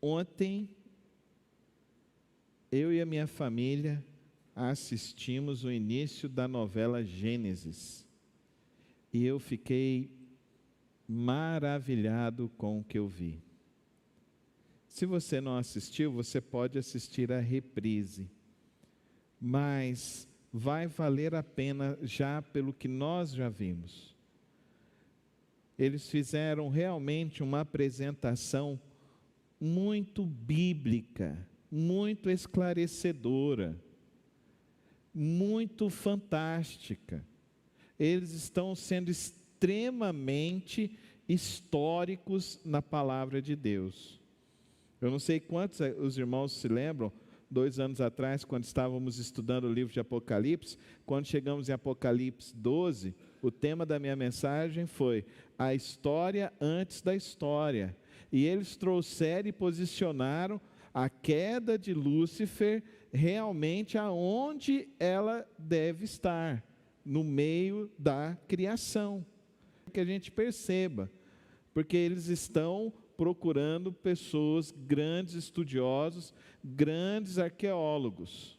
Ontem, eu e a minha família assistimos o início da novela Gênesis. E eu fiquei maravilhado com o que eu vi. Se você não assistiu, você pode assistir a reprise. Mas vai valer a pena já pelo que nós já vimos. Eles fizeram realmente uma apresentação muito bíblica, muito esclarecedora, muito fantástica. Eles estão sendo extremamente históricos na palavra de Deus. Eu não sei quantos os irmãos se lembram, 2 anos atrás, quando estávamos estudando o livro de Apocalipse, quando chegamos em Apocalipse 12, o tema da minha mensagem foi a história antes da história. E eles trouxeram e posicionaram a queda de Lúcifer realmente aonde ela deve estar, no meio da criação. Que a gente perceba, porque eles estão procurando pessoas, grandes estudiosos, grandes arqueólogos.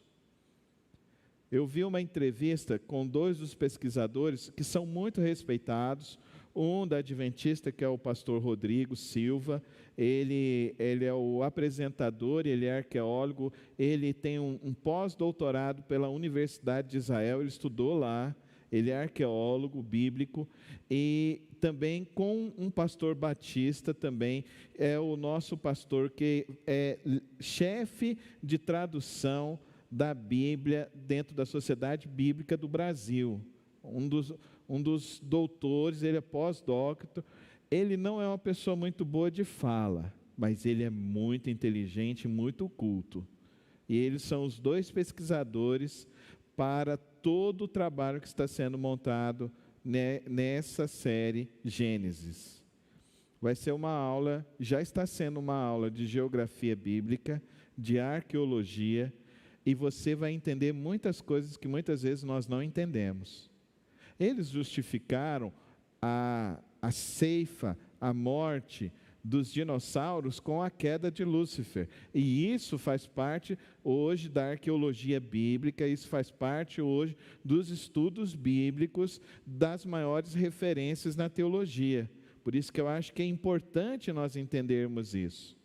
Eu vi uma entrevista com 2 dos pesquisadores que são muito respeitados, um da Adventista, que é o pastor Rodrigo Silva, ele é o apresentador, ele é arqueólogo, ele tem um pós-doutorado pela Universidade de Israel, ele estudou lá, ele é arqueólogo bíblico, e também com um pastor batista, também é o nosso pastor que é chefe de tradução da Bíblia dentro da Sociedade Bíblica do Brasil, um dos doutores, ele é pós-doutor. Ele não é uma pessoa muito boa de fala, mas ele é muito inteligente, muito culto. E eles são os 2 pesquisadores para todo o trabalho que está sendo montado nessa série Gênesis. Vai ser uma aula, já está sendo uma aula de geografia bíblica, de arqueologia, e você vai entender muitas coisas que muitas vezes nós não entendemos. Eles justificaram a ceifa, a morte dos dinossauros com a queda de Lúcifer. E isso faz parte hoje da arqueologia bíblica, isso faz parte hoje dos estudos bíblicos, das maiores referências na teologia. Por isso que eu acho que é importante nós entendermos isso.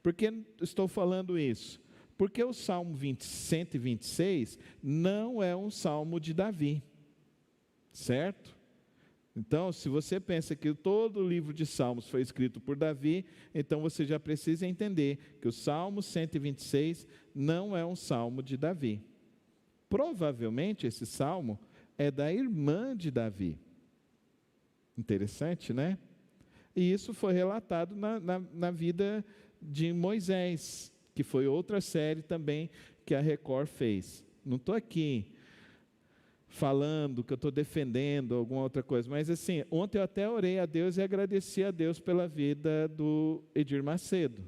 Por que estou falando isso? Porque o Salmo 126 não é um salmo de Davi. Certo? Então, se você pensa que todo o livro de Salmos foi escrito por Davi, então você já precisa entender que o Salmo 126 não é um salmo de Davi. Provavelmente esse salmo é da irmã de Davi. Interessante, né? E isso foi relatado na vida de Moisés, que foi outra série também que a Record fez. Não estou aqui falando que eu estou defendendo alguma outra coisa, mas assim, ontem eu até orei a Deus e agradeci a Deus pela vida do Edir Macedo,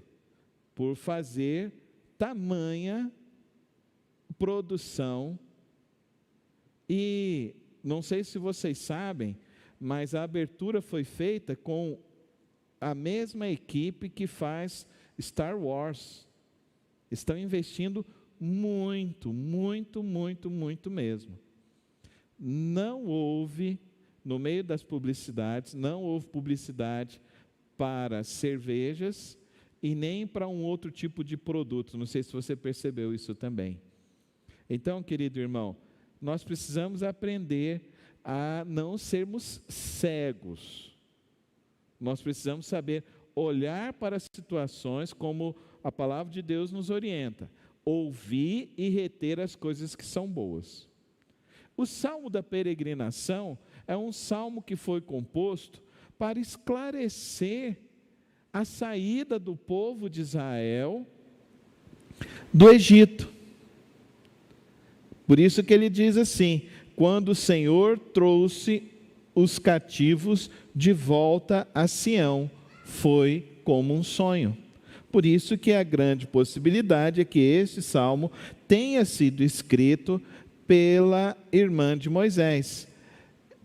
por fazer tamanha produção. E não sei se vocês sabem, mas a abertura foi feita com a mesma equipe que faz Star Wars. Estão investindo muito, muito, muito, muito mesmo. Não houve, no meio das publicidades, não houve publicidade para cervejas e nem para um outro tipo de produto. Não sei se você percebeu isso também. Então, querido irmão, nós precisamos aprender a não sermos cegos. Nós precisamos saber olhar para as situações como a palavra de Deus nos orienta. Ouvir e reter as coisas que são boas. O Salmo da Peregrinação é um salmo que foi composto para esclarecer a saída do povo de Israel do Egito. Por isso que ele diz assim: quando o Senhor trouxe os cativos de volta a Sião, foi como um sonho. Por isso que a grande possibilidade é que este salmo tenha sido escrito pela irmã de Moisés,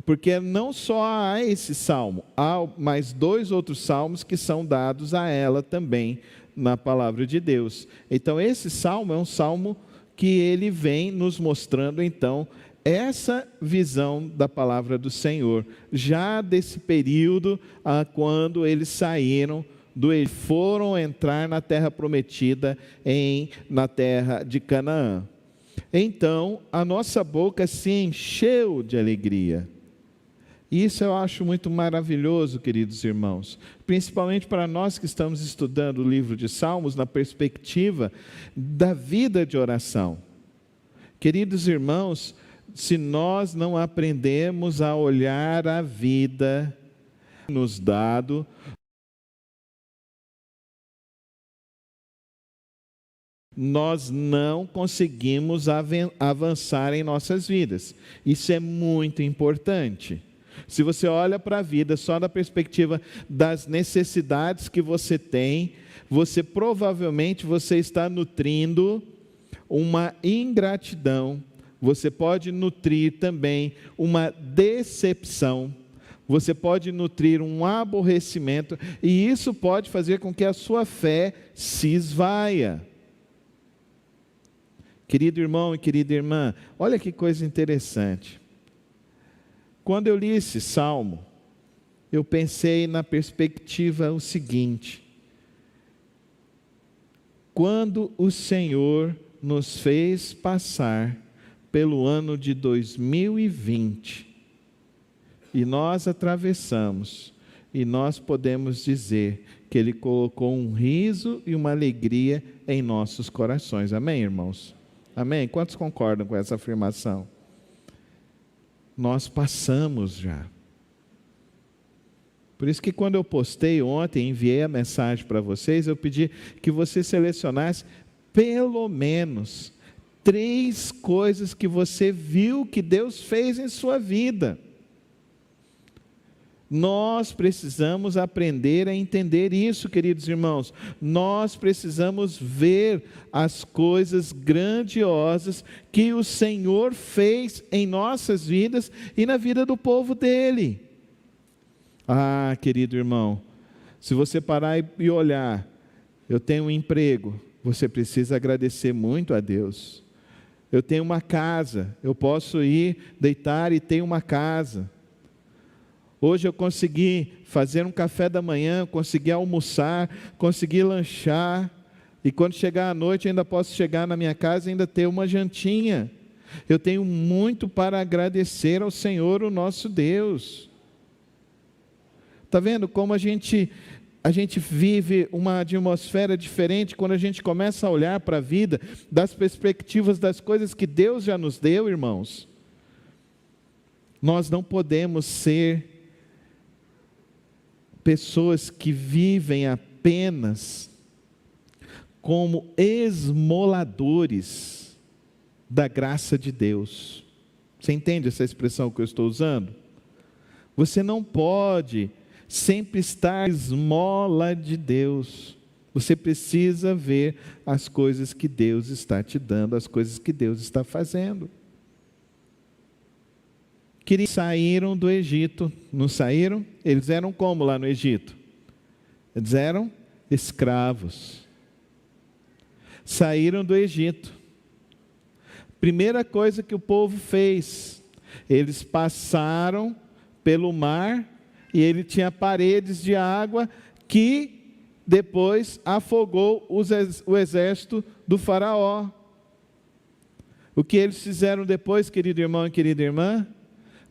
porque não só há esse salmo, há mais 2 outros salmos que são dados a ela também, na palavra de Deus. Então esse salmo é um salmo que ele vem nos mostrando então essa visão da palavra do Senhor, já desse período quando eles saíram foram entrar na terra prometida, na terra de Canaã. Então a nossa boca se encheu de alegria. Isso eu acho muito maravilhoso, queridos irmãos, principalmente para nós que estamos estudando o livro de Salmos na perspectiva da vida de oração. Queridos irmãos, se nós não aprendemos a olhar a vida nos dado, nós não conseguimos avançar em nossas vidas. Isso é muito importante. Se você olha para a vida só da perspectiva das necessidades que você tem, provavelmente está nutrindo uma ingratidão. Você pode nutrir também uma decepção. Você pode nutrir um aborrecimento. E isso pode fazer com que a sua fé se esvaia. Querido irmão e querida irmã, olha que coisa interessante. Quando eu li esse salmo, eu pensei na perspectiva o seguinte: quando o Senhor nos fez passar pelo ano de 2020, e nós atravessamos, e nós podemos dizer que Ele colocou um riso e uma alegria em nossos corações. Amém, irmãos? Amém? Quantos concordam com essa afirmação? Nós passamos já. Por isso que quando eu postei ontem, enviei a mensagem para vocês, eu pedi que você selecionasse pelo menos 3 coisas que você viu que Deus fez em sua vida. Nós precisamos aprender a entender isso, queridos irmãos. Nós precisamos ver as coisas grandiosas que o Senhor fez em nossas vidas e na vida do povo dele. Ah, querido irmão, se você parar e olhar, eu tenho um emprego, você precisa agradecer muito a Deus. Eu tenho uma casa, eu posso ir deitar e ter uma casa. Hoje eu consegui fazer um café da manhã, consegui almoçar, consegui lanchar, e quando chegar à noite ainda posso chegar na minha casa e ainda ter uma jantinha. Eu tenho muito para agradecer ao Senhor, o nosso Deus. Está vendo como a gente vive uma atmosfera diferente quando a gente começa a olhar para a vida das perspectivas das coisas que Deus já nos deu, irmãos? Nós não podemos ser pessoas que vivem apenas como esmoladores da graça de Deus. Você entende essa expressão que eu estou usando? Você não pode sempre estar esmola de Deus. Você precisa ver as coisas que Deus está te dando, as coisas que Deus está fazendo. Que saíram do Egito, não saíram? Eles eram como lá no Egito? Eles eram escravos. Saíram do Egito. Primeira coisa que o povo fez, eles passaram pelo mar e ele tinha paredes de água que depois afogou o exército do faraó. O que eles fizeram depois, querido irmão e querida irmã?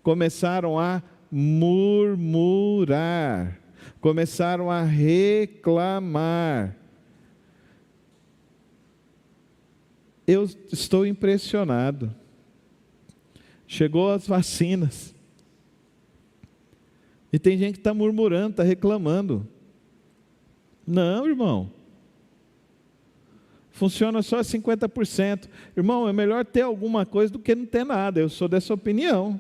Começaram a murmurar, começaram a reclamar. Eu estou impressionado. Chegou as vacinas. E tem gente que está murmurando, está reclamando. Não, irmão. Funciona só 50%. Irmão, é melhor ter alguma coisa do que não ter nada. Eu sou dessa opinião.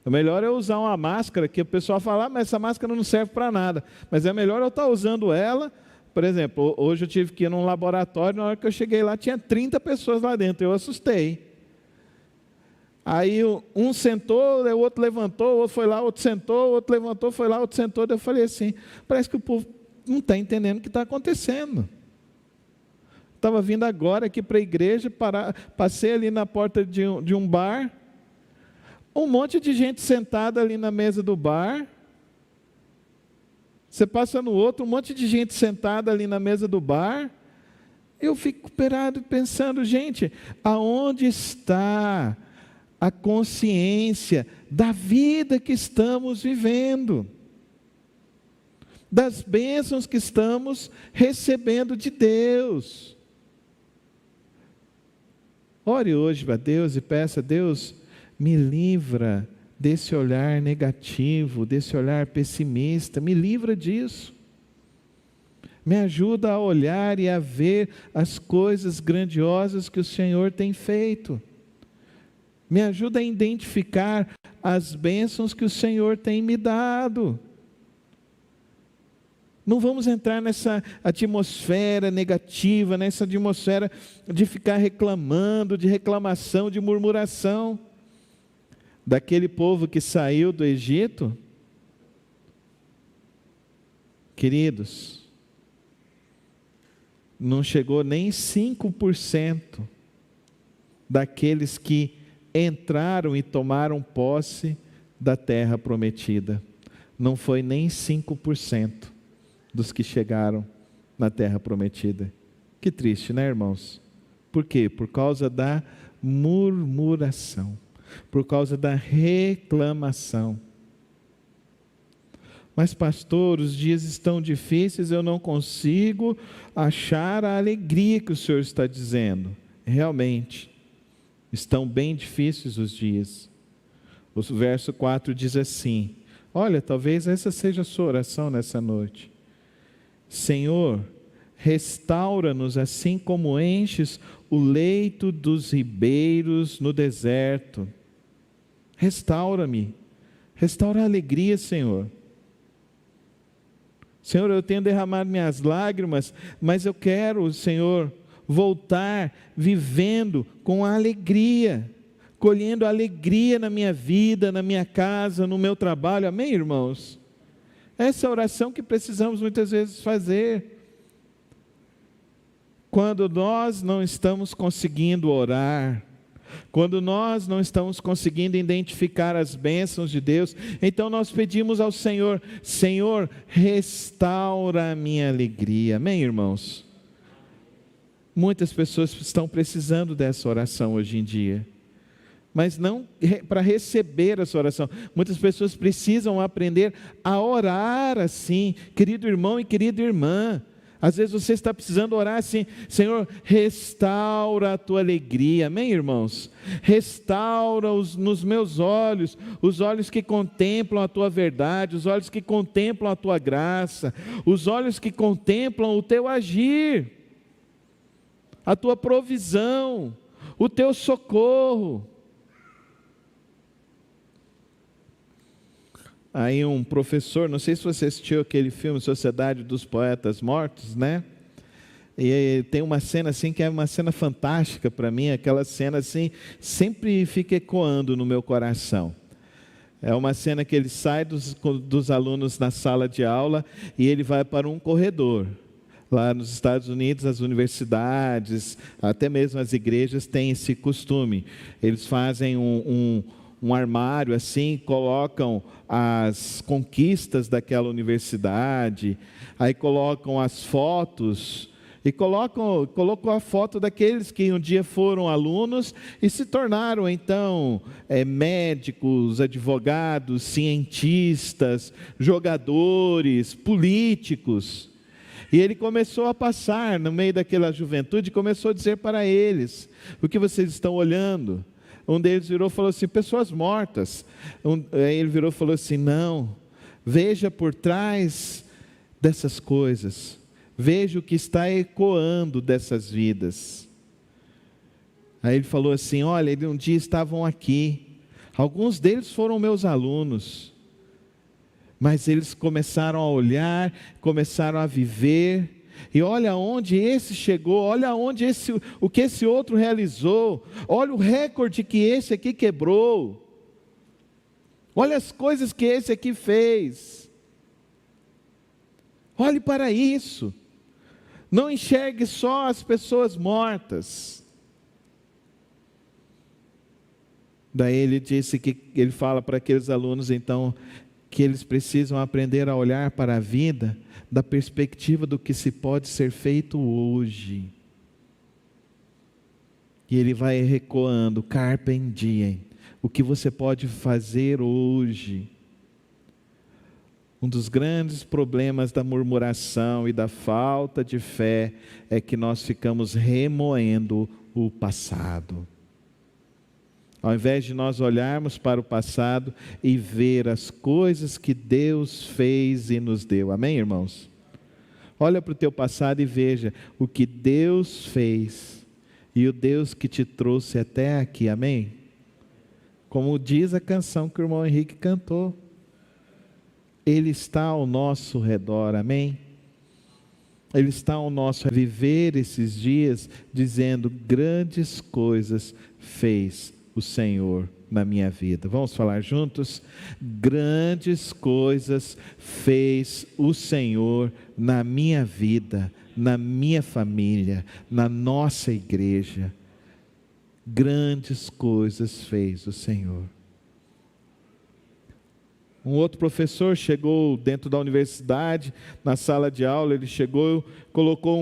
O melhor é usar uma máscara que o pessoal fala, mas essa máscara não serve para nada. Mas é melhor eu estar usando ela. Por exemplo, hoje eu tive que ir num laboratório, na hora que eu cheguei lá, tinha 30 pessoas lá dentro, eu assustei. Aí um sentou, o outro levantou, o outro foi lá, o outro sentou, o outro levantou, foi lá, o outro sentou. Daí eu falei assim, parece que o povo não está entendendo o que está acontecendo. Estava vindo agora aqui para a igreja, passei ali na porta de um bar, um monte de gente sentada ali na mesa do bar. Você passa no outro, um monte de gente sentada ali na mesa do bar. Eu fico parado pensando, gente, aonde está a consciência da vida que estamos vivendo? Das bênçãos que estamos recebendo de Deus. Ore hoje para Deus e peça: Deus, me livra desse olhar negativo, desse olhar pessimista, me livra disso. Me ajuda a olhar e a ver as coisas grandiosas que o Senhor tem feito. Me ajuda a identificar as bênçãos que o Senhor tem me dado. Não vamos entrar nessa atmosfera negativa, nessa atmosfera de ficar reclamando, de reclamação, de murmuração. Daquele povo que saiu do Egito, queridos, não chegou nem 5% daqueles que entraram e tomaram posse da terra prometida. Não foi nem 5% dos que chegaram na terra prometida. Que triste, né, irmãos? Por quê? Por causa da murmuração, por causa da reclamação. Mas pastor, os dias estão difíceis, eu não consigo achar a alegria que o Senhor está dizendo. Realmente, estão bem difíceis os dias. O verso 4 diz assim, olha, talvez essa seja a sua oração nessa noite. Senhor, restaura-nos assim como enches o leito dos ribeiros no deserto. Restaura-me, restaura a alegria, Senhor. Senhor, eu tenho derramado minhas lágrimas, mas eu quero, Senhor, voltar vivendo com alegria, colhendo alegria na minha vida, na minha casa, no meu trabalho. Amém, irmãos? Essa é a oração que precisamos muitas vezes fazer. Quando nós não estamos conseguindo orar, quando nós não estamos conseguindo identificar as bênçãos de Deus, então nós pedimos ao Senhor: Senhor, restaura a minha alegria. Amém, irmãos? Muitas pessoas estão precisando dessa oração hoje em dia, mas não para receber essa oração. Muitas pessoas precisam aprender a orar assim. Querido irmão e querida irmã, às vezes você está precisando orar assim: Senhor, restaura a tua alegria. Amém, irmãos? Restaura nos meus olhos, os olhos que contemplam a tua verdade, os olhos que contemplam a tua graça, os olhos que contemplam o teu agir, a tua provisão, o teu socorro. Aí um professor, não sei se você assistiu aquele filme Sociedade dos Poetas Mortos, né? E tem uma cena assim que é uma cena fantástica para mim, aquela cena assim, sempre fica ecoando no meu coração. É uma cena que ele sai dos alunos na sala de aula e ele vai para um corredor. Lá nos Estados Unidos, as universidades, até mesmo as igrejas têm esse costume. Eles fazem um armário assim, colocam as conquistas daquela universidade, aí colocam as fotos, e colocam a foto daqueles que um dia foram alunos e se tornaram então médicos, advogados, cientistas, jogadores, políticos. E ele começou a passar no meio daquela juventude, começou a dizer para eles: o que vocês estão olhando? Um deles virou e falou assim: pessoas mortas. Aí ele virou e falou assim: não, veja por trás dessas coisas, veja o que está ecoando dessas vidas. Aí ele falou assim: olha, um dia estavam aqui, alguns deles foram meus alunos, mas eles começaram a olhar, começaram a viver, e olha onde esse chegou, olha onde o que esse outro realizou, olha o recorde que esse aqui quebrou, olha as coisas que esse aqui fez, Olhe para isso. Não enxergue só as pessoas mortas. Daí ele disse que ele fala para aqueles alunos então que eles precisam aprender a olhar para a vida da perspectiva do que se pode ser feito hoje. E ele vai recuando, carpe diem, o que você pode fazer hoje. Um dos grandes problemas da murmuração e da falta de fé é que nós ficamos remoendo o passado. Ao invés de nós olharmos para o passado e ver as coisas que Deus fez e nos deu. Amém, irmãos? Olha para o teu passado e veja o que Deus fez e o Deus que te trouxe até aqui. Amém? Como diz a canção que o irmão Henrique cantou. Ele está ao nosso redor. Amém? Ele está ao nosso redor. Viver esses dias dizendo grandes coisas fez o Senhor na minha vida. Vamos falar juntos? Grandes coisas fez o Senhor na minha vida, na minha família, na nossa igreja. Grandes coisas fez o Senhor. Um outro professor chegou dentro da universidade, na sala de aula, ele chegou, colocou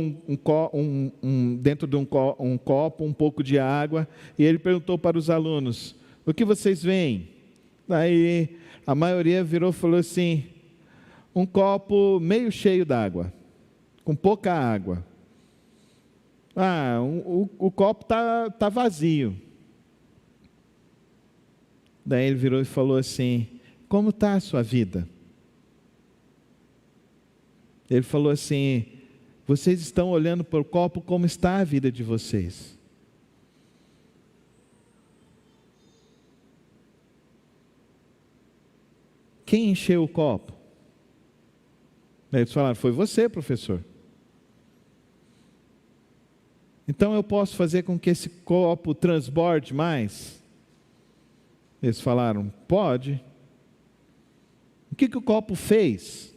dentro de um copo um pouco de água, e ele perguntou para os alunos, o que vocês veem? Daí a maioria virou e falou assim, um copo meio cheio d'água, com pouca água. O copo tá vazio. Daí ele virou e falou assim, como está a sua vida? Ele falou assim, vocês estão olhando para o copo, como está a vida de vocês? Quem encheu o copo? Eles falaram, foi você, professor. Então eu posso fazer com que esse copo transborde mais? Eles falaram, pode. O que o copo fez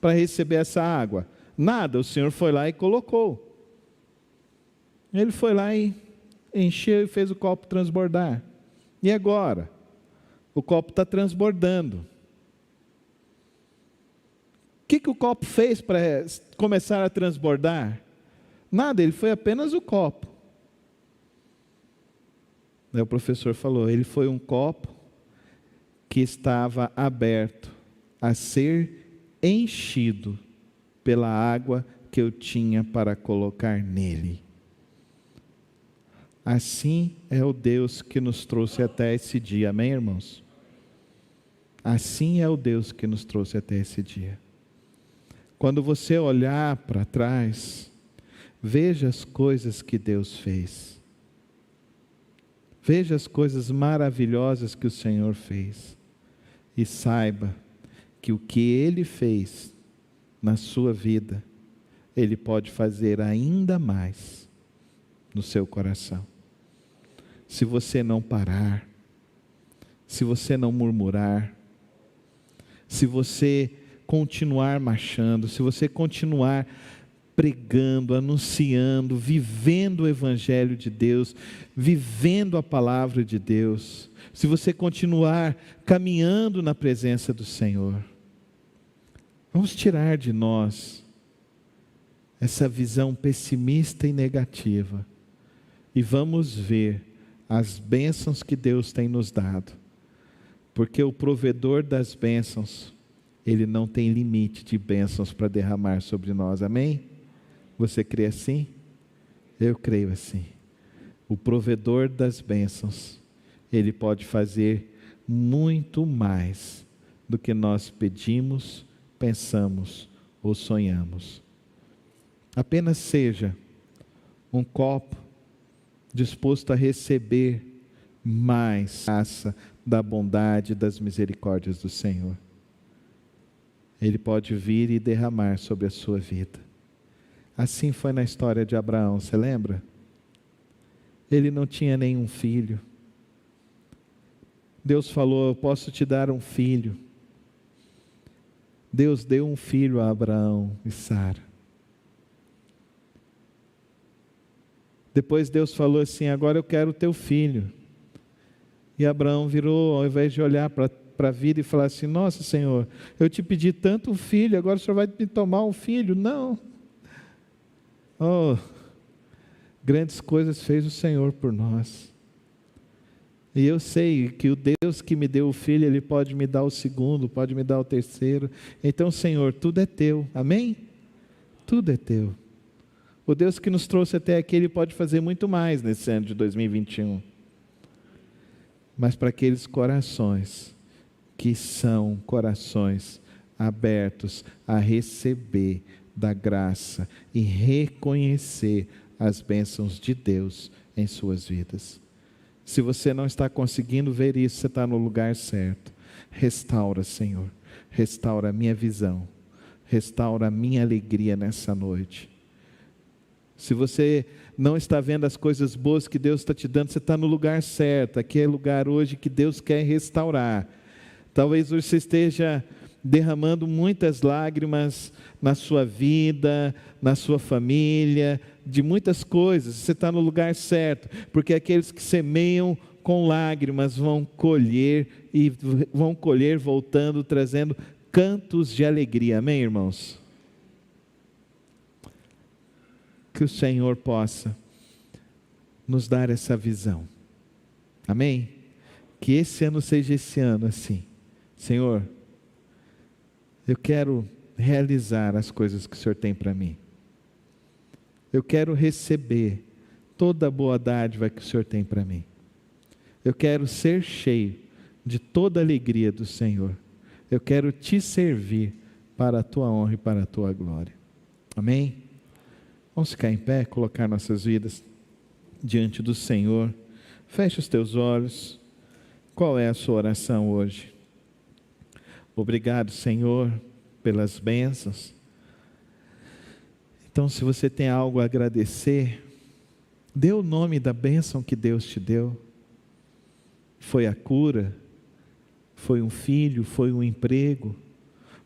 para receber essa água? Nada, o Senhor foi lá e colocou. Ele foi lá e encheu e fez o copo transbordar. E agora? O copo está transbordando. O que o copo fez para começar a transbordar? Nada, ele foi apenas o copo. Daí o professor falou, ele foi um copo que estava aberto a ser enchido pela água que eu tinha para colocar nele. Assim é o Deus que nos trouxe até esse dia, amém, irmãos? Assim é o Deus que nos trouxe até esse dia. Quando você olhar para trás, veja as coisas que Deus fez. Veja as coisas maravilhosas que o Senhor fez. E saiba que o que Ele fez na sua vida, Ele pode fazer ainda mais no seu coração. Se você não parar, se você não murmurar, se você continuar marchando, se você continuar pregando, anunciando, vivendo o Evangelho de Deus, vivendo a palavra de Deus, se você continuar caminhando na presença do Senhor, vamos tirar de nós essa visão pessimista e negativa e vamos ver as bênçãos que Deus tem nos dado, porque o provedor das bênçãos, Ele não tem limite de bênçãos para derramar sobre nós, amém? Você crê assim? Eu creio assim. O provedor das bênçãos, Ele pode fazer muito mais do que nós pedimos, pensamos ou sonhamos. Apenas seja um copo disposto a receber mais graça da bondade e das misericórdias do Senhor. Ele pode vir e derramar sobre a sua vida. Assim foi na história de Abraão, você lembra? Ele não tinha nenhum filho. Deus falou, eu posso te dar um filho. Deus deu um filho a Abraão e Sara. Depois Deus falou assim: agora eu quero o teu filho. E Abraão virou, ao invés de olhar para a vida e falar assim: nossa Senhor, eu te pedi tanto um filho, agora o Senhor vai me tomar um filho? Não. Oh, grandes coisas fez o Senhor por nós. E eu sei que o Deus que me deu o filho, Ele pode me dar o segundo, pode me dar o terceiro. Então, Senhor, tudo é teu, amém? Tudo é teu. O Deus que nos trouxe até aqui, Ele pode fazer muito mais nesse ano de 2021. Mas para aqueles corações que são corações abertos a receber da graça e reconhecer as bênçãos de Deus em suas vidas. Se você não está conseguindo ver isso, você está no lugar certo. Restaura, Senhor, restaura a minha visão, restaura a minha alegria nessa noite. Se você não está vendo as coisas boas que Deus está te dando, você está no lugar certo. Aqui é o lugar hoje que Deus quer restaurar. Talvez hoje você esteja derramando muitas lágrimas na sua vida, na sua família, de muitas coisas. Você está no lugar certo, porque aqueles que semeiam com lágrimas vão colher, e vão colher voltando, trazendo cantos de alegria. Amém, irmãos? Que o Senhor possa nos dar essa visão. Amém? Que esse ano seja esse ano assim. Senhor, eu quero realizar as coisas que o Senhor tem para mim. Eu quero receber toda a boa dádiva que o Senhor tem para mim. Eu quero ser cheio de toda a alegria do Senhor. Eu quero te servir para a tua honra e para a tua glória. Amém? Vamos ficar em pé, colocar nossas vidas diante do Senhor. Feche os teus olhos. Qual é a sua oração hoje? Obrigado, Senhor, pelas bênçãos. Então, se você tem algo a agradecer, dê o nome da bênção que Deus te deu. Foi a cura, foi um filho, foi um emprego,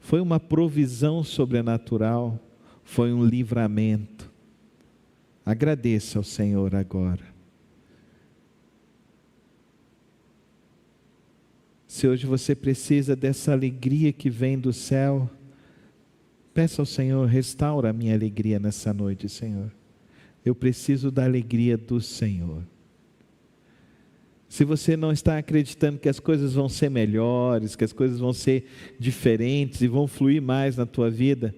foi uma provisão sobrenatural, foi um livramento. Agradeça ao Senhor agora. Se hoje você precisa dessa alegria que vem do céu, peça ao Senhor: restaura a minha alegria nessa noite, Senhor. Eu preciso da alegria do Senhor. Se você não está acreditando que as coisas vão ser melhores, que as coisas vão ser diferentes e vão fluir mais na tua vida,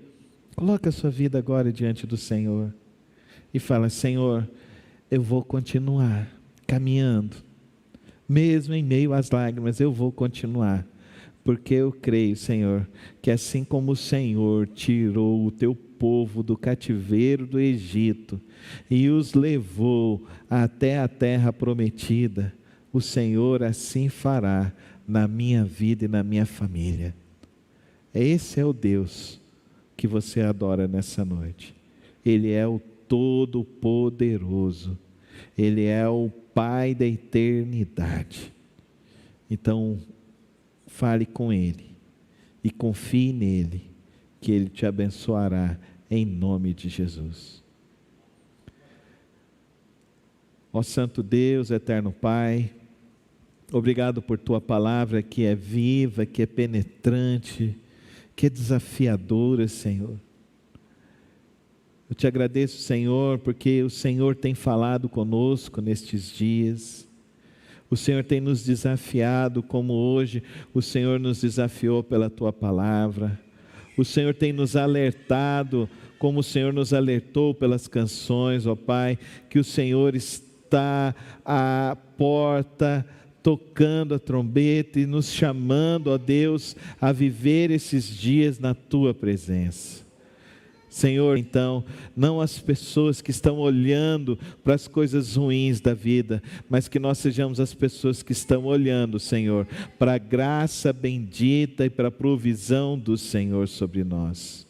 coloca a sua vida agora diante do Senhor e fala: Senhor, eu vou continuar caminhando. Mesmo em meio às lágrimas, eu vou continuar, porque eu creio, Senhor, que assim como o Senhor tirou o teu povo do cativeiro do Egito e os levou até a terra prometida, o Senhor assim fará na minha vida e na minha família. Esse é o Deus que você adora nessa noite. Ele é o Todo-Poderoso. Ele é o Pai da eternidade. Então, fale com Ele e confie nele, que Ele te abençoará em nome de Jesus. Ó Santo Deus, eterno Pai, obrigado por Tua palavra que é viva, que é penetrante, que é desafiadora, Senhor. Eu te agradeço, Senhor, porque o Senhor tem falado conosco nestes dias. O Senhor tem nos desafiado como hoje o Senhor nos desafiou pela Tua palavra. O Senhor tem nos alertado como o Senhor nos alertou pelas canções, ó Pai, que o Senhor está à porta tocando a trombeta e nos chamando, ó Deus, a viver esses dias na Tua presença. Senhor, então, não as pessoas que estão olhando para as coisas ruins da vida, mas que nós sejamos as pessoas que estão olhando, Senhor, para a graça bendita e para a provisão do Senhor sobre nós.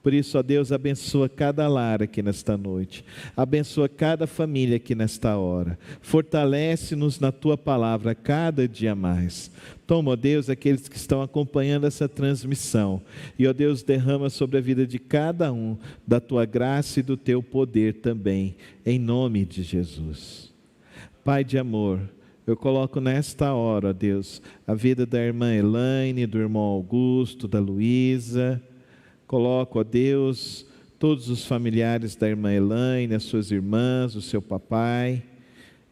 Por isso, ó Deus, abençoa cada lar aqui nesta noite, abençoa cada família aqui nesta hora, fortalece-nos na Tua palavra cada dia mais. Toma, ó Deus, aqueles que estão acompanhando essa transmissão, e ó Deus, derrama sobre a vida de cada um, da Tua graça e do Teu poder também, em nome de Jesus. Pai de amor, eu coloco nesta hora, ó Deus, a vida da irmã Elaine, do irmão Augusto, da Luísa. Coloco, ó Deus, todos os familiares da irmã Elaine, as suas irmãs, o seu papai.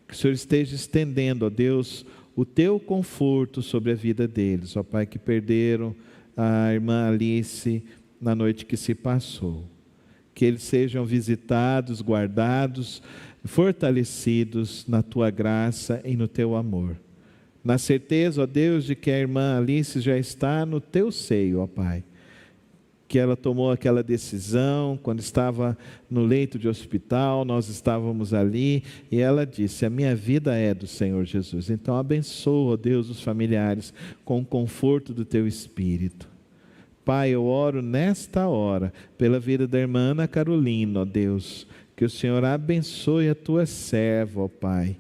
Que o Senhor esteja estendendo, ó Deus, o Teu conforto sobre a vida deles, ó Pai, que perderam a irmã Alice na noite que se passou. Que eles sejam visitados, guardados, fortalecidos na Tua graça e no Teu amor. Na certeza, ó Deus, de que a irmã Alice já está no Teu seio, ó Pai. Que ela tomou aquela decisão, quando estava no leito de hospital, nós estávamos ali, e ela disse, a minha vida é do Senhor Jesus. Então abençoa, ó Deus, os familiares, com o conforto do Teu Espírito. Pai, eu oro nesta hora, pela vida da irmã Ana Carolina, ó Deus, que o Senhor abençoe a Tua serva, ó Pai.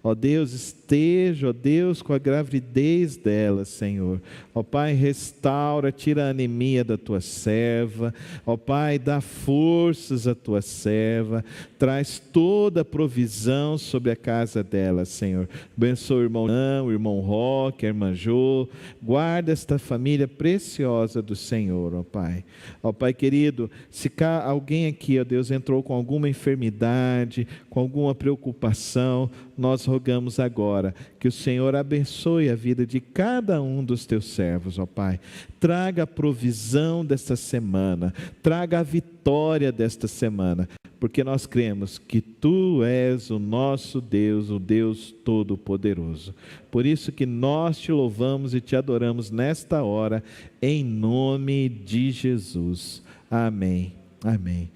Ó Deus, esteja, ó Deus, com a gravidez dela, Senhor. Ó Pai, restaura, tira a anemia da Tua serva. Ó Pai, dá forças à Tua serva. Traz toda a provisão sobre a casa dela, Senhor. Abençoa o irmão Não, o irmão Roque, a irmã Jô. Guarda esta família preciosa do Senhor, ó Pai. Ó Pai querido, se alguém aqui, ó Deus, entrou com alguma enfermidade, com alguma preocupação, nós rogamos agora que o Senhor abençoe a vida de cada um dos Teus servos, ó Pai. Traga a provisão desta semana, traga a vitória desta semana, porque nós cremos que Tu és o nosso Deus, o Deus Todo-Poderoso. Por isso que nós Te louvamos e Te adoramos nesta hora, em nome de Jesus. Amém. Amém.